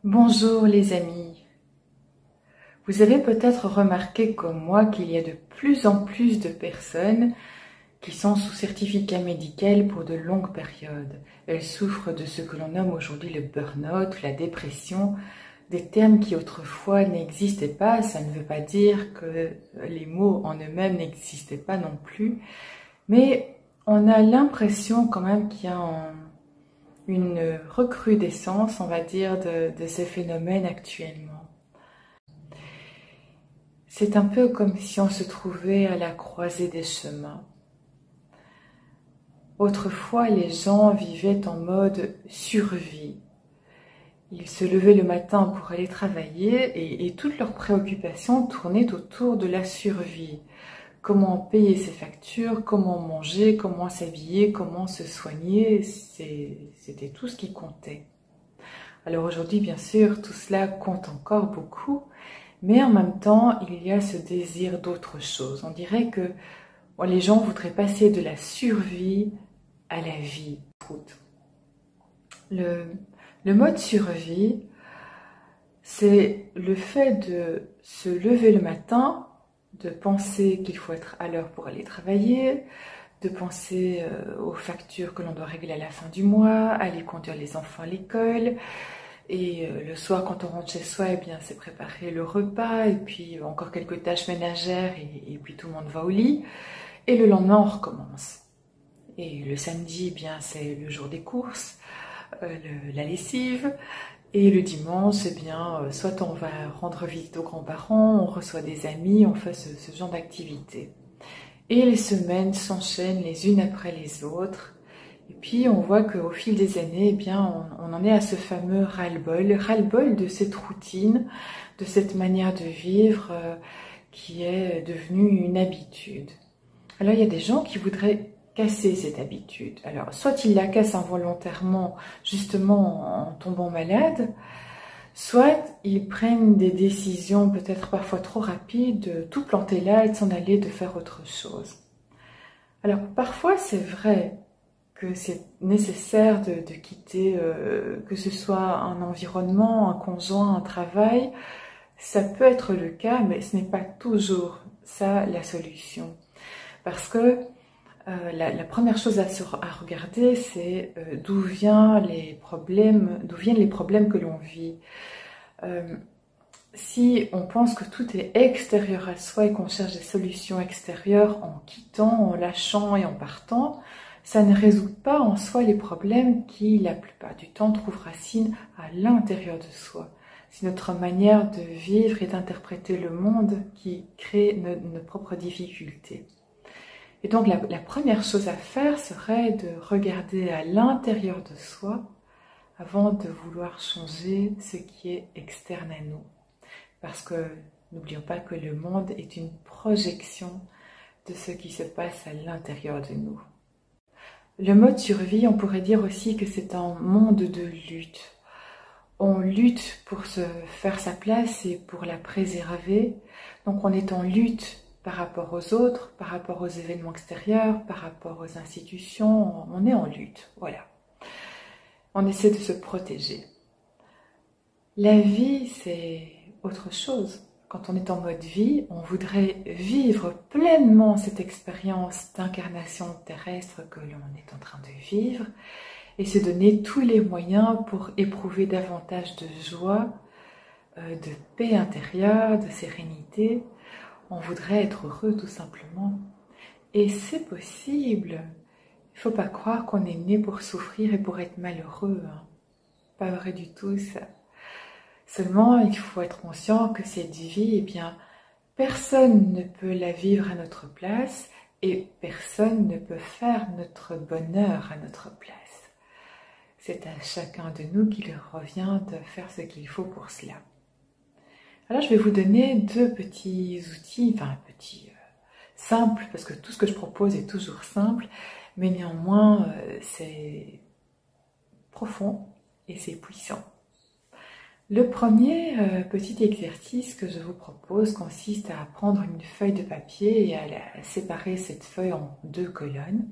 Bonjour les amis. Vous avez peut-être remarqué comme moi qu'il y a de plus en plus de personnes qui sont sous certificat médical pour de longues périodes. Elles souffrent de ce que l'on nomme aujourd'hui le burn-out, la dépression, des termes qui autrefois n'existaient pas. Ça ne veut pas dire que les mots en eux-mêmes n'existaient pas non plus, mais on a l'impression quand même qu'il y a une recrudescence, on va dire, de ces phénomènes actuellement. C'est un peu comme si on se trouvait à la croisée des chemins. Autrefois, les gens vivaient en mode survie. Ils se levaient le matin pour aller travailler et toutes leurs préoccupations tournaient autour de la survie. Comment payer ses factures, comment manger, comment s'habiller, comment se soigner, c'était tout ce qui comptait. Alors aujourd'hui, bien sûr, tout cela compte encore beaucoup, mais en même temps, il y a ce désir d'autre chose. On dirait que les gens voudraient passer de la survie à la vie. Le mode survie, c'est le fait de se lever le matin, de penser qu'il faut être à l'heure pour aller travailler, de penser aux factures que l'on doit régler à la fin du mois, aller conduire les enfants à l'école. Et le soir, quand on rentre chez soi, eh bien, c'est préparer le repas, et puis encore quelques tâches ménagères, et puis tout le monde va au lit. Et le lendemain, on recommence. Et le samedi, eh bien, c'est le jour des courses, la lessive. Et le dimanche, eh bien, soit on va rendre visite aux grands-parents, on reçoit des amis, on fait ce genre d'activité. Et les semaines s'enchaînent les unes après les autres. Et puis on voit qu'au fil des années, eh bien, on en est à ce fameux ras-le-bol de cette routine, de cette manière de vivre qui est devenue une habitude. Alors il y a des gens qui voudraient casser cette habitude. Alors soit ils la cassent involontairement, justement en tombant malade, soit ils prennent des décisions peut-être parfois trop rapides, de tout planter là et de s'en aller, de faire autre chose. Alors parfois c'est vrai que c'est nécessaire de quitter, que ce soit un environnement, un conjoint, un travail. Ça peut être le cas, mais ce n'est pas toujours ça la solution. Parce que la première chose à regarder, c'est d'où viennent les problèmes que l'on vit. Si on pense que tout est extérieur à soi et qu'on cherche des solutions extérieures en quittant, en lâchant et en partant, ça ne résout pas en soi les problèmes qui, la plupart du temps, trouvent racine à l'intérieur de soi. C'est notre manière de vivre et d'interpréter le monde qui crée nos propres difficultés. Et donc la première chose à faire serait de regarder à l'intérieur de soi avant de vouloir changer ce qui est externe à nous. Parce que n'oublions pas que le monde est une projection de ce qui se passe à l'intérieur de nous. Le mode survie, on pourrait dire aussi que c'est un monde de lutte. On lutte pour se faire sa place et pour la préserver. Donc on est en lutte par rapport aux autres, par rapport aux événements extérieurs, par rapport aux institutions. On est en lutte, voilà. On essaie de se protéger. La vie, c'est autre chose. Quand on est en mode vie, on voudrait vivre pleinement cette expérience d'incarnation terrestre que l'on est en train de vivre et se donner tous les moyens pour éprouver davantage de joie, de paix intérieure, de sérénité. On voudrait être heureux tout simplement. Et c'est possible. Il ne faut pas croire qu'on est né pour souffrir et pour être malheureux. Pas vrai du tout ça. Seulement, il faut être conscient que cette vie, eh bien, personne ne peut la vivre à notre place et personne ne peut faire notre bonheur à notre place. C'est à chacun de nous qu'il revient de faire ce qu'il faut pour cela. Alors, je vais vous donner deux petits outils, enfin, simples, parce que tout ce que je propose est toujours simple, mais néanmoins, c'est profond et c'est puissant. Le premier petit exercice que je vous propose consiste à prendre une feuille de papier et à séparer cette feuille en deux colonnes.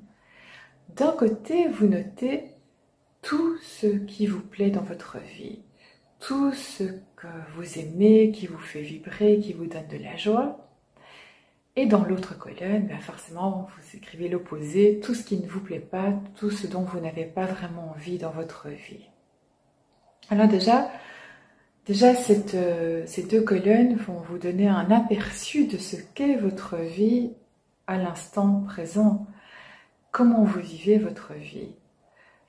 D'un côté, vous notez tout ce qui vous plaît dans votre vie, tout ce que vous aimez, qui vous fait vibrer, qui vous donne de la joie. Et dans l'autre colonne, forcément, vous écrivez l'opposé, tout ce qui ne vous plaît pas, tout ce dont vous n'avez pas vraiment envie dans votre vie. Alors déjà ces deux colonnes vont vous donner un aperçu de ce qu'est votre vie à l'instant présent, comment vous vivez votre vie.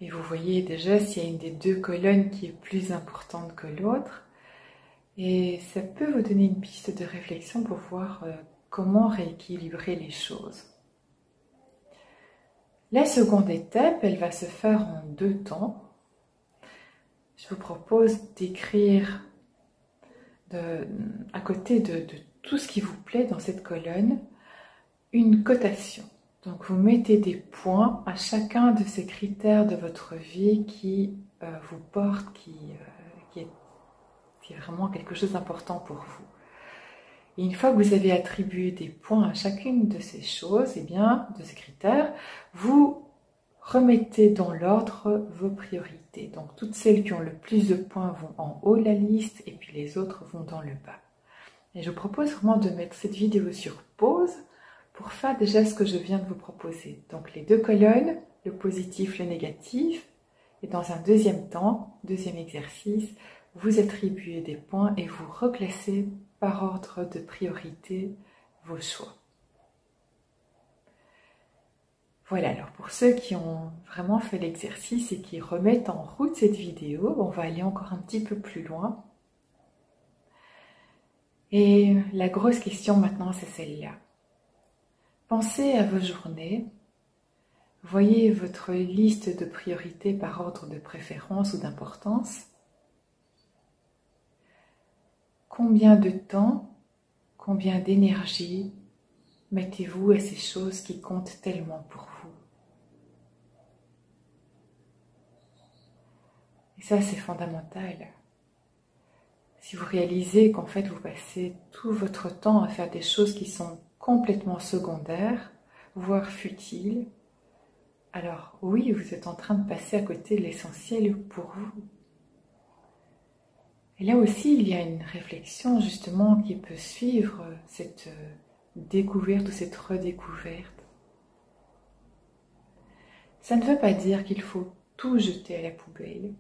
Et vous voyez déjà s'il y a une des deux colonnes qui est plus importante que l'autre. Et ça peut vous donner une piste de réflexion pour voir comment rééquilibrer les choses. La seconde étape, elle va se faire en 2 temps. Je vous propose d'écrire à côté de tout ce qui vous plaît dans cette colonne, une cotation. Donc vous mettez des points à chacun de ces critères de votre vie qui vous portent, qui est vraiment quelque chose d'important pour vous. Et une fois que vous avez attribué des points à chacune de ces choses, de ces critères, vous remettez dans l'ordre vos priorités. Donc toutes celles qui ont le plus de points vont en haut de la liste et puis les autres vont dans le bas. Et je vous propose vraiment de mettre cette vidéo sur pause pour faire déjà ce que je viens de vous proposer. Donc les 2 colonnes, le positif, le négatif, et dans un deuxième temps, deuxième exercice, vous attribuez des points et vous reclassez par ordre de priorité vos choix. Voilà, alors pour ceux qui ont vraiment fait l'exercice et qui remettent en route cette vidéo, on va aller encore un petit peu plus loin. Et la grosse question maintenant, c'est celle-là. Pensez à vos journées, voyez votre liste de priorités par ordre de préférence ou d'importance. Combien de temps, combien d'énergie mettez-vous à ces choses qui comptent tellement pour vous? Et ça, c'est fondamental. Si vous réalisez qu'en fait, vous passez tout votre temps à faire des choses qui sont complètement secondaires, voire futiles, alors oui, vous êtes en train de passer à côté de l'essentiel pour vous. Et là aussi, il y a une réflexion justement qui peut suivre cette découverte ou cette redécouverte. Ça ne veut pas dire qu'il faut tout jeter à la poubelle,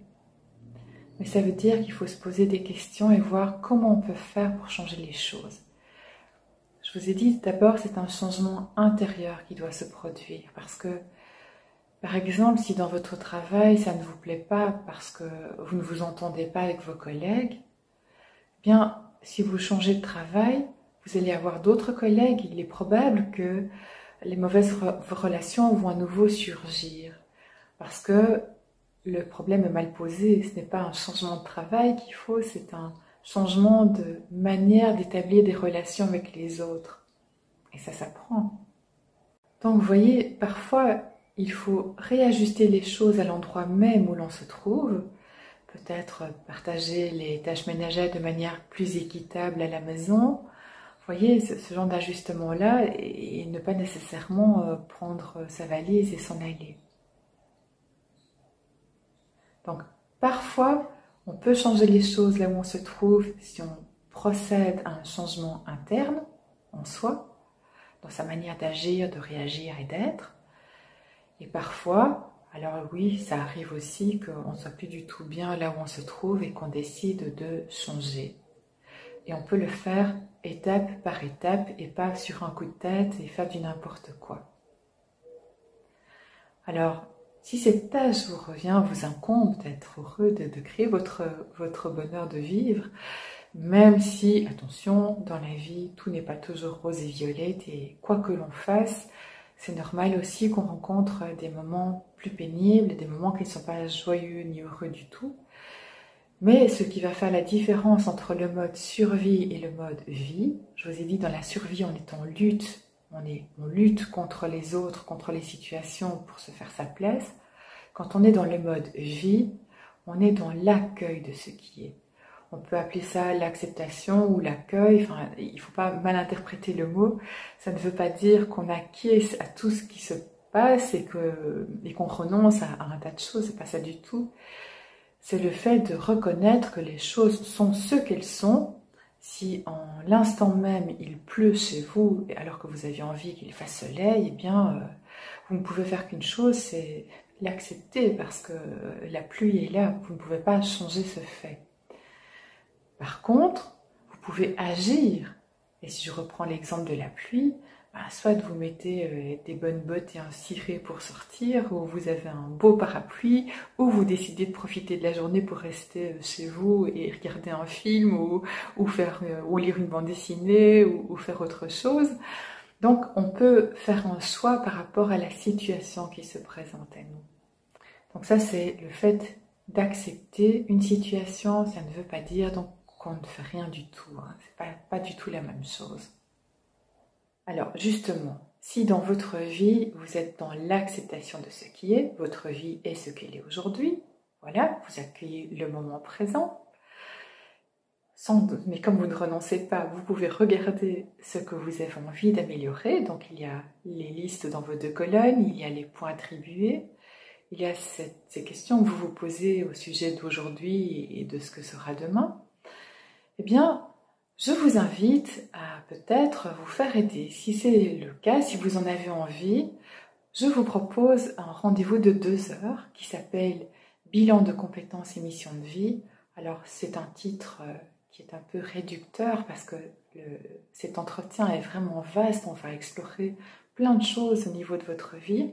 mais ça veut dire qu'il faut se poser des questions et voir comment on peut faire pour changer les choses. Je vous ai dit d'abord, c'est un changement intérieur qui doit se produire parce que, par exemple, si dans votre travail, ça ne vous plaît pas parce que vous ne vous entendez pas avec vos collègues, bien, si vous changez de travail, vous allez avoir d'autres collègues. Il est probable que les mauvaises relations vont à nouveau surgir parce que le problème est mal posé. Ce n'est pas un changement de travail qu'il faut, c'est un changement de manière d'établir des relations avec les autres. Et ça s'apprend. Donc, vous voyez, parfois, il faut réajuster les choses à l'endroit même où l'on se trouve, peut-être partager les tâches ménagères de manière plus équitable à la maison. Vous voyez, ce genre d'ajustement-là, et ne pas nécessairement prendre sa valise et s'en aller. Donc, parfois, on peut changer les choses là où on se trouve si on procède à un changement interne en soi, dans sa manière d'agir, de réagir et d'être. Et parfois, alors oui, ça arrive aussi qu'on ne soit plus du tout bien là où on se trouve et qu'on décide de changer. Et on peut le faire étape par étape et pas sur un coup de tête et faire du n'importe quoi. Alors, si cette tâche vous revient, vous incombe d'être heureux, de créer votre bonheur de vivre, même si, attention, dans la vie, tout n'est pas toujours rose et violette et quoi que l'on fasse, c'est normal aussi qu'on rencontre des moments plus pénibles, des moments qui ne sont pas joyeux ni heureux du tout. Mais ce qui va faire la différence entre le mode survie et le mode vie, je vous ai dit, dans la survie, on est en lutte. On lutte contre les autres, contre les situations pour se faire sa place. Quand on est dans le mode vie, on est dans l'accueil de ce qui est. On peut appeler ça l'acceptation ou l'accueil. Enfin, il ne faut pas mal interpréter le mot. Ça ne veut pas dire qu'on acquiesce à tout ce qui se passe et qu'on renonce à un tas de choses. C'est pas ça du tout. c'est le fait de reconnaître que les choses sont ce qu'elles sont. Si en l'instant même il pleut chez vous, alors que vous aviez envie qu'il fasse soleil, eh bien, vous ne pouvez faire qu'une chose, c'est l'accepter parce que la pluie est là, vous ne pouvez pas changer ce fait. Par contre, vous pouvez agir. Et si je reprends l'exemple de la pluie, soit vous mettez des bonnes bottes et un ciré pour sortir, ou vous avez un beau parapluie, ou vous décidez de profiter de la journée pour rester chez vous et regarder un film, ou lire une bande dessinée, ou faire autre chose. Donc on peut faire un choix par rapport à la situation qui se présente à nous. Donc ça, c'est le fait d'accepter une situation. Ça ne veut pas dire donc qu'on ne fait rien du tout, hein. C'est pas du tout la même chose. Alors justement, si dans votre vie, vous êtes dans l'acceptation de ce qui est, votre vie est ce qu'elle est aujourd'hui, voilà, vous accueillez le moment présent, sans doute, mais comme vous ne renoncez pas, vous pouvez regarder ce que vous avez envie d'améliorer. Donc il y a les listes dans vos 2 colonnes, il y a les points attribués, il y a ces questions que vous vous posez au sujet d'aujourd'hui et de ce que sera demain. Eh bien, je vous invite à peut-être vous faire aider. Si c'est le cas, si vous en avez envie, je vous propose un rendez-vous de 2 heures qui s'appelle « Bilan de compétences et mission de vie ». Alors, c'est un titre qui est un peu réducteur parce que cet entretien est vraiment vaste. On va explorer plein de choses au niveau de votre vie.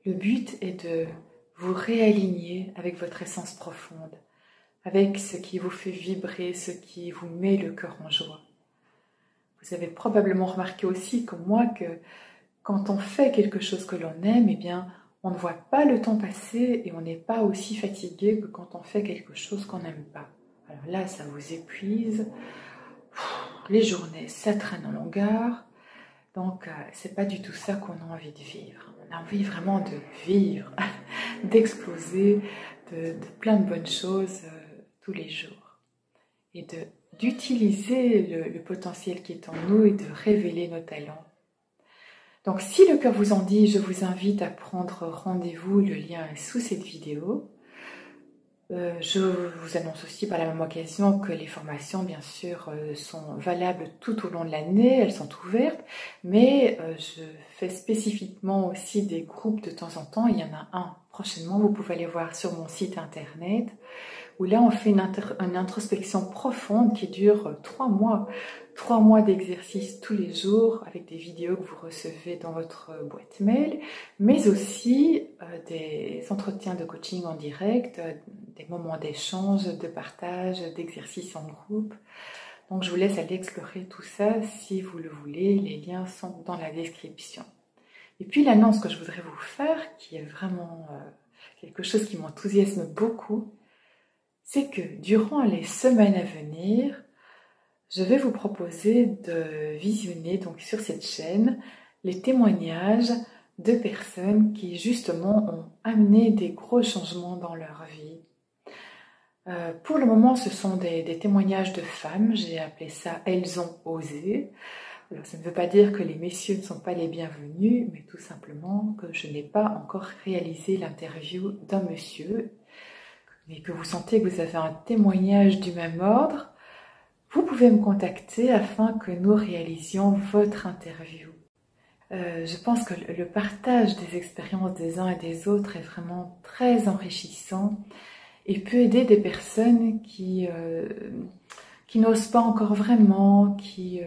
Le but est de vous réaligner avec votre essence profonde, avec ce qui vous fait vibrer, ce qui vous met le cœur en joie. Vous avez probablement remarqué aussi, comme moi, que quand on fait quelque chose que l'on aime, eh bien, on ne voit pas le temps passer et on n'est pas aussi fatigué que quand on fait quelque chose qu'on n'aime pas. Alors là, ça vous épuise. Les journées, ça traîne en longueur. Donc, c'est pas du tout ça qu'on a envie de vivre. On a envie vraiment de vivre, d'exploser, de plein de bonnes choses tous les jours. Et d'utiliser le potentiel qui est en nous et de révéler nos talents. Donc, si le cœur vous en dit, je vous invite à prendre rendez-vous. Le lien est sous cette vidéo. Je vous annonce aussi par la même occasion que les formations, bien sûr, sont valables tout au long de l'année, elles sont ouvertes, mais je fais spécifiquement aussi des groupes de temps en temps. Il y en a un prochainement, vous pouvez aller voir sur mon site internet, où là on fait une introspection profonde qui dure 3 mois. 3 mois d'exercice tous les jours avec des vidéos que vous recevez dans votre boîte mail, mais aussi des entretiens de coaching en direct, des moments d'échange, de partage, d'exercices en groupe. Donc je vous laisse aller explorer tout ça si vous le voulez, les liens sont dans la description. Et puis l'annonce que je voudrais vous faire, qui est vraiment quelque chose qui m'enthousiasme beaucoup, c'est que durant les semaines à venir, je vais vous proposer de visionner donc sur cette chaîne les témoignages de personnes qui justement ont amené des gros changements dans leur vie. Pour le moment, ce sont des témoignages de femmes, j'ai appelé ça « Elles ont osé ». Alors, ça ne veut pas dire que les messieurs ne sont pas les bienvenus, mais tout simplement que je n'ai pas encore réalisé l'interview d'un monsieur, mais que vous sentez que vous avez un témoignage du même ordre, vous pouvez me contacter afin que nous réalisions votre interview. Je pense que le partage des expériences des uns et des autres est vraiment très enrichissant et peut aider des personnes qui n'osent pas encore vraiment, qui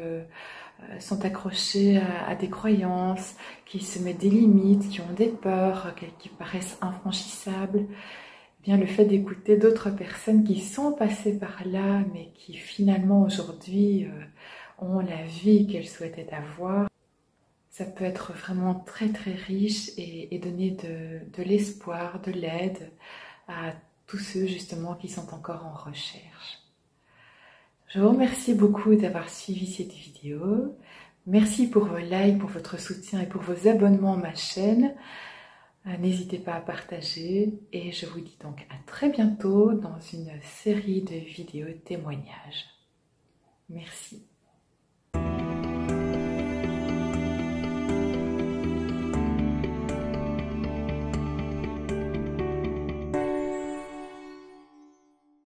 sont accrochées à des croyances, qui se mettent des limites, qui ont des peurs, qui paraissent infranchissables. Bien, le fait d'écouter d'autres personnes qui sont passées par là, mais qui finalement aujourd'hui ont la vie qu'elles souhaitaient avoir, ça peut être vraiment très très riche et donner de l'espoir, de l'aide à tous ceux justement qui sont encore en recherche. Je vous remercie beaucoup d'avoir suivi cette vidéo. Merci pour vos likes, pour votre soutien et pour vos abonnements à ma chaîne. N'hésitez pas à partager et je vous dis donc à très bientôt dans une série de vidéos témoignages. Merci.